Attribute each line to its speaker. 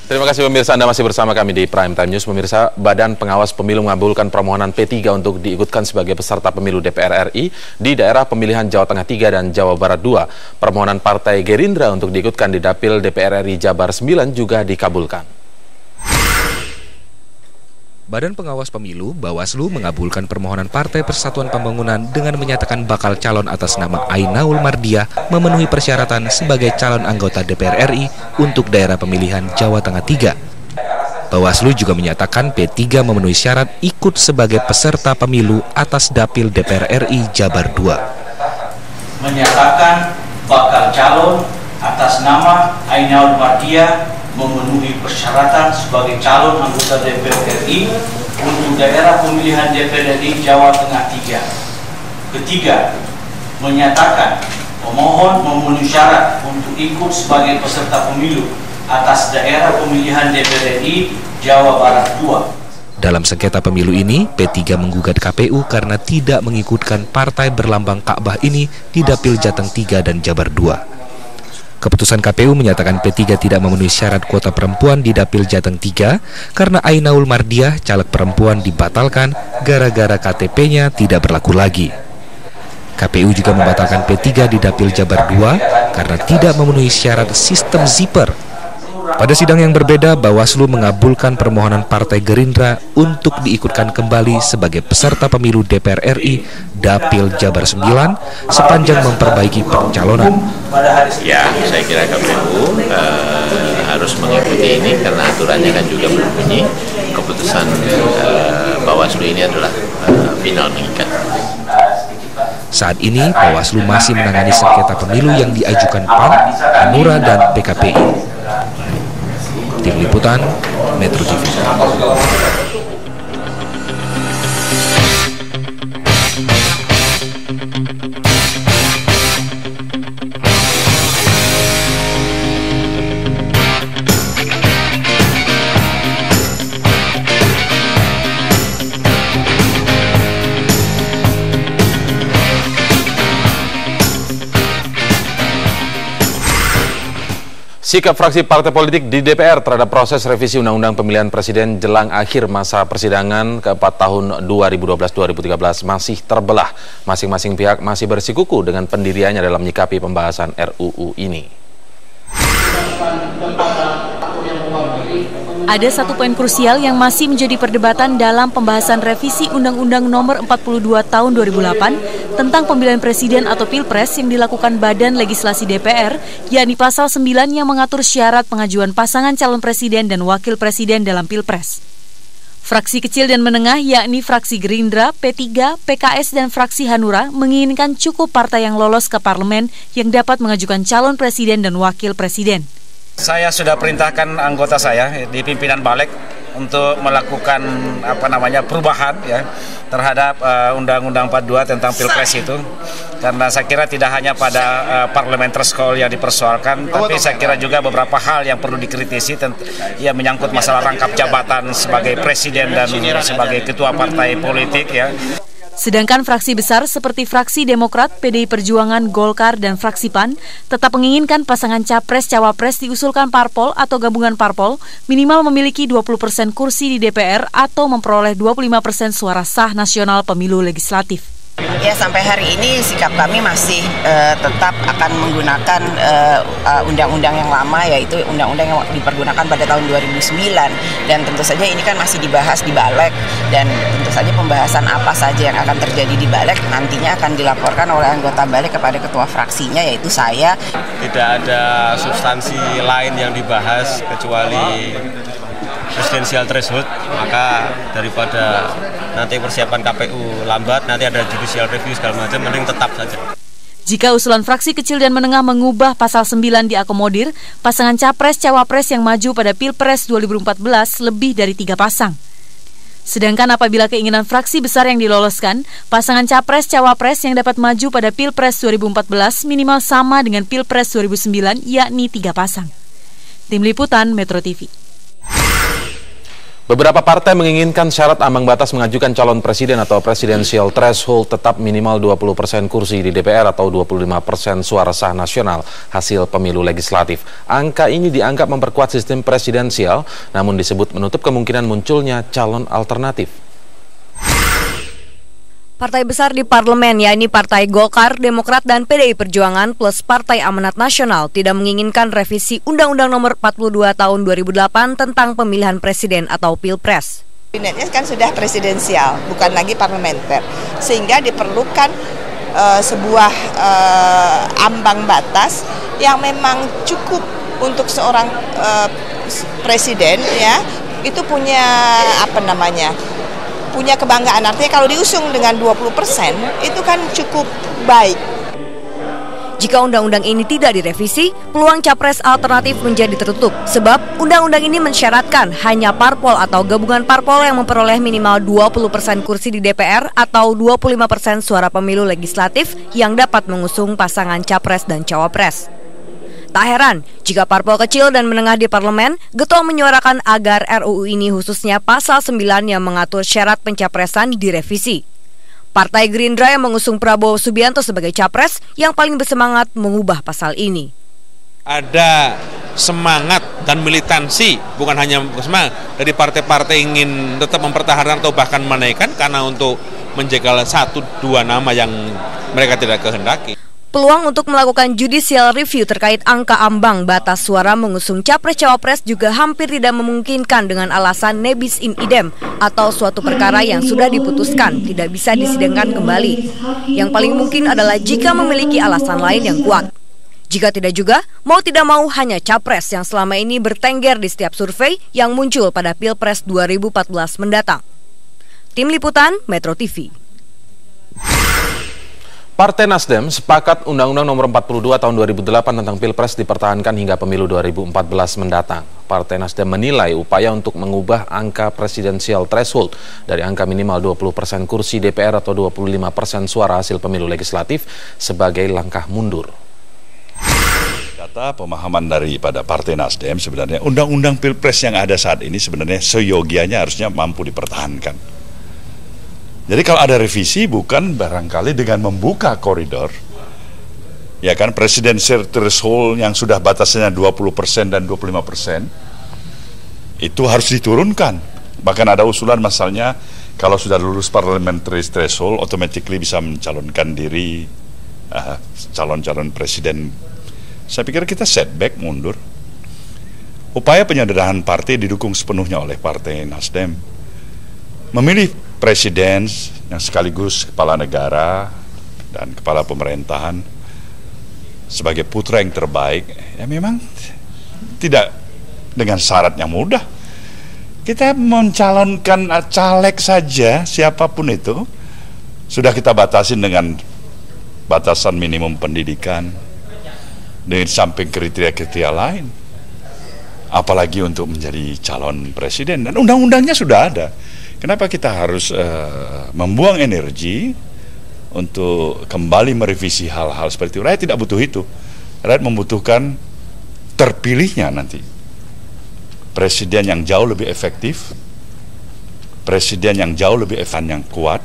Speaker 1: Terima kasih pemirsa, Anda masih bersama kami di Prime Time News. Pemirsa, Badan Pengawas Pemilu mengabulkan permohonan P3 untuk diikutkan sebagai peserta pemilu DPR RI di daerah pemilihan Jawa Tengah 3 dan Jawa Barat 2. Permohonan Partai Gerindra untuk diikutkan di Dapil DPR RI Jabar 9 juga dikabulkan.
Speaker 2: Badan Pengawas Pemilu, Bawaslu, mengabulkan permohonan Partai Persatuan Pembangunan dengan menyatakan bakal calon atas nama Ainaul Mardiah memenuhi persyaratan sebagai calon anggota DPR RI untuk daerah pemilihan Jawa Tengah 3. Bawaslu juga menyatakan P3 memenuhi syarat ikut sebagai peserta pemilu atas Dapil DPR RI Jabar 2.
Speaker 3: Menyatakan bakal calon atas nama Ainaul Mardiah memenuhi persyaratan sebagai calon anggota DPR RI untuk daerah pemilihan DPR RI Jawa Tengah 3. Ketiga, menyatakan pemohon memenuhi syarat untuk ikut sebagai peserta pemilu atas daerah pemilihan DPR RI Jawa Barat 2.
Speaker 2: Dalam sengketa pemilu ini, P3 menggugat KPU karena tidak mengikutkan partai berlambang Ka'bah ini di Dapil Jateng 3 dan Jabar 2. Keputusan KPU menyatakan P3 tidak memenuhi syarat kuota perempuan di Dapil Jateng 3 karena Ainaul Mardiah, caleg perempuan, dibatalkan gara-gara KTP-nya tidak berlaku lagi. KPU juga membatalkan P3 di Dapil Jabar 2 karena tidak memenuhi syarat sistem zipper. Pada sidang yang berbeda, Bawaslu mengabulkan permohonan Partai Gerindra untuk diikutkan kembali sebagai peserta pemilu DPR RI Dapil Jabar 9 sepanjang memperbaiki pencalonan.
Speaker 4: Ya, saya kira KPU harus mengikuti ini karena aturannya kan juga berbunyi keputusan Bawaslu ini adalah final mengikat.
Speaker 2: Saat ini, Bawaslu masih menangani sengketa pemilu yang diajukan PAN, Hanura, dan PKPI. Tim Liputan, Metro TV.
Speaker 1: Sikap fraksi partai politik di DPR terhadap proses revisi Undang-Undang Pemilihan Presiden jelang akhir masa persidangan keempat tahun 2012-2013 masih terbelah. Masing-masing pihak masih bersikuku dengan pendiriannya dalam menyikapi pembahasan RUU ini.
Speaker 5: Ada satu poin krusial yang masih menjadi perdebatan dalam pembahasan revisi Undang-Undang Nomor 42 Tahun 2008 tentang pemilihan presiden atau pilpres yang dilakukan Badan Legislasi DPR, yakni pasal 9 yang mengatur syarat pengajuan pasangan calon presiden dan wakil presiden dalam pilpres. Fraksi kecil dan menengah yakni fraksi Gerindra, P3, PKS, dan fraksi Hanura menginginkan cukup partai yang lolos ke parlemen yang dapat mengajukan calon presiden dan wakil presiden.
Speaker 6: Saya sudah perintahkan anggota saya di pimpinan Balik untuk melakukan perubahan ya terhadap Undang-Undang 42 tentang Pilpres itu, karena saya kira tidak hanya pada parliamentary threshold yang dipersoalkan, tapi saya kira juga beberapa hal yang perlu dikritisi yang menyangkut masalah rangkap jabatan sebagai presiden dan sebagai ketua partai politik ya.
Speaker 5: Sedangkan fraksi besar seperti fraksi Demokrat, PDI Perjuangan, Golkar, dan fraksi PAN tetap menginginkan pasangan capres-cawapres diusulkan parpol atau gabungan parpol minimal memiliki 20% kursi di DPR atau memperoleh 25% suara sah nasional pemilu legislatif.
Speaker 7: Ya, sampai hari ini sikap kami masih tetap akan menggunakan undang-undang yang lama, yaitu undang-undang yang dipergunakan pada tahun 2009, dan tentu saja ini kan masih dibahas di Balik, dan tentu saja pembahasan apa saja yang akan terjadi di Balik nantinya akan dilaporkan oleh anggota Balik kepada ketua fraksinya, yaitu saya.
Speaker 8: Tidak ada substansi lain yang dibahas kecuali presidensial threshold, maka daripada nanti persiapan KPU lambat, nanti ada judicial review segala macam, mending tetap saja.
Speaker 5: Jika usulan fraksi kecil dan menengah mengubah pasal 9 diakomodir, pasangan capres-cawapres yang maju pada Pilpres 2014 lebih dari 3 pasang. Sedangkan apabila keinginan fraksi besar yang diloloskan, pasangan capres-cawapres yang dapat maju pada Pilpres 2014 minimal sama dengan Pilpres 2009, yakni 3 pasang. Tim Liputan, Metro TV.
Speaker 1: Beberapa partai menginginkan syarat ambang batas mengajukan calon presiden atau presidensial threshold tetap minimal 20% kursi di DPR atau 25% suara sah nasional hasil pemilu legislatif. Angka ini dianggap memperkuat sistem presidensial, namun disebut menutup kemungkinan munculnya calon alternatif.
Speaker 5: Partai besar di parlemen, yakni Partai Golkar, Demokrat, dan PDI Perjuangan plus Partai Amanat Nasional tidak menginginkan revisi Undang-Undang Nomor 42 Tahun 2008 tentang pemilihan presiden atau Pilpres.
Speaker 7: Kabinetnya kan sudah presidensial, bukan lagi parlementer, sehingga diperlukan sebuah ambang batas yang memang cukup untuk seorang presiden, ya, itu punya punya kebanggaan. Artinya kalau diusung dengan 20% itu kan cukup baik.
Speaker 5: Jika undang-undang ini tidak direvisi, peluang capres alternatif menjadi tertutup. Sebab undang-undang ini mensyaratkan hanya parpol atau gabungan parpol yang memperoleh minimal 20% kursi di DPR atau 25% suara pemilu legislatif yang dapat mengusung pasangan capres dan cawapres. Tak heran jika parpol kecil dan menengah di parlemen getol menyuarakan agar RUU ini khususnya pasal 9 yang mengatur syarat pencapresan direvisi. Partai Gerindra yang mengusung Prabowo Subianto sebagai capres yang paling bersemangat mengubah pasal ini.
Speaker 9: Ada semangat dan militansi, bukan hanya semangat, dari partai-partai ingin tetap mempertahankan atau bahkan menaikkan karena untuk menjegal 1-2 nama yang mereka tidak kehendaki.
Speaker 5: Peluang untuk melakukan judicial review terkait angka ambang batas suara mengusung capres-cawapres juga hampir tidak memungkinkan dengan alasan nebis in idem atau suatu perkara yang sudah diputuskan tidak bisa disidangkan kembali. Yang paling mungkin adalah jika memiliki alasan lain yang kuat. Jika tidak juga, mau tidak mau hanya capres yang selama ini bertengger di setiap survei yang muncul pada Pilpres 2014 mendatang. Tim Liputan Metro TV.
Speaker 1: Partai Nasdem sepakat Undang-Undang Nomor 42 Tahun 2008 tentang Pilpres dipertahankan hingga pemilu 2014 mendatang. Partai Nasdem menilai upaya untuk mengubah angka presidensial threshold dari angka minimal 20% kursi DPR atau 25% suara hasil pemilu legislatif sebagai langkah mundur.
Speaker 10: Data pemahaman daripada Partai Nasdem sebenarnya Undang-Undang Pilpres yang ada saat ini sebenarnya seyogianya harusnya mampu dipertahankan. Jadi kalau ada revisi bukan barangkali dengan membuka koridor, ya kan, presidensial threshold yang sudah batasnya 20% dan 25%, itu harus diturunkan. Bahkan ada usulan misalnya kalau sudah lulus parliamentary threshold, automatically bisa mencalonkan diri calon-calon presiden. Saya pikir kita setback, mundur. Upaya penyederhanaan partai didukung sepenuhnya oleh Partai Nasdem. Memilih presiden yang sekaligus kepala negara dan kepala pemerintahan sebagai putra yang terbaik, ya memang tidak dengan syarat yang mudah. Kita mencalonkan caleg saja, siapapun itu, sudah kita batasin dengan batasan minimum pendidikan, dengan samping kriteria-kriteria lain. Apalagi untuk menjadi calon presiden, dan undang-undangnya sudah ada. Kenapa kita harus membuang energi untuk kembali merevisi hal-hal seperti itu? Rakyat tidak butuh itu. Rakyat membutuhkan terpilihnya nanti presiden yang jauh lebih efektif, presiden yang jauh lebih yang kuat,